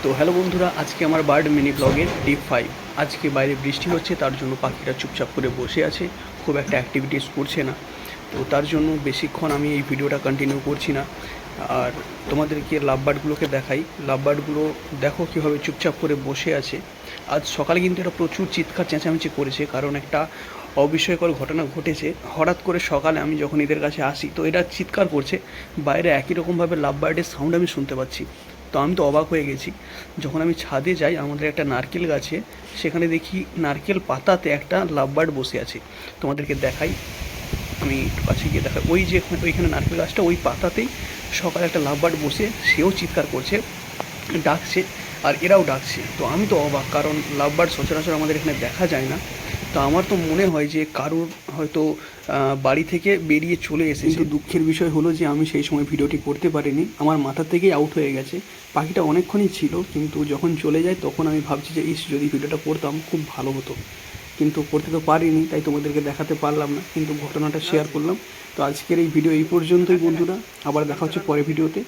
তো হ্যালো বন্ধুরা, আজকে আমার বার্ড মিনি ব্লগের ডে 5। আজকে বাইরে বৃষ্টি হচ্ছে, তার জন্য পাখিরা চুপচাপ করে বসে আছে, খুব একটা অ্যাক্টিভিটিস করছে না। তো তার জন্য বেশিক্ষণ আমি এই ভিডিওটা কন্টিনিউ করছি না। আর তোমাদেরকে লাভ বার্ডগুলোকে দেখাই। লাভ বার্ডগুলো দেখো কীভাবে চুপচাপ করে বসে আছে। আজ সকালে কিন্তু এরা প্রচুর চিৎকার চেঁচামেচি করেছে, কারণ একটা অবিস্ময়কর ঘটনা ঘটেছে। হঠাৎ করে সকালে আমি যখন এদের কাছে আসি, তো এরা চিৎকার করছে। বাইরে একই রকমভাবে লাভ বার্ডের সাউন্ড আমি শুনতে পাচ্ছি। তো আমি তো অবাক হয়ে গেছি। যখন আমি ছাদে যাই আমাদের একটা নারকেল গাছে, সেখানে দেখি নারকেল পাতাতে একটা লাভ বার্ড বসে আছে। তোমাদেরকে দেখাই, আমি একটু কাছে গিয়ে দেখাই। ওই যে ওইখানে নারকেল গাছটা, ওই পাতাতেই সকালে একটা লাভ বার্ড বসে, সেও চিৎকার করছে, ডাকছে, আর এরাও ডাকছে। তো আমি তো অবাক, কারণ লাভ বার্ড সচরাচর আমাদের এখানে দেখা যায় না। তো আমার তো মনে হয় যে কারোর হয়তো বাড়ি থেকে বেরিয়ে চলে এসেছে। কিন্তু দুঃখের বিষয় হলো যে আমি সেই সময় ভিডিওটি করতে পারিনি, আমার মাথা থেকেই আউট হয়ে গেছে। পাখিটা অনেকক্ষণই ছিল, কিন্তু যখন চলে যায় তখন আমি ভাবছি যে যদি ভিডিওটা করতাম খুব ভালো হতো, কিন্তু করতে তো পারিনি, তাই তোমাদেরকে দেখাতে পারলাম না, কিন্তু ঘটনাটা শেয়ার করলাম। তো আজকের এই ভিডিও এই পর্যন্তই বন্ধুরা, আবার দেখা হচ্ছে পরের ভিডিওতে।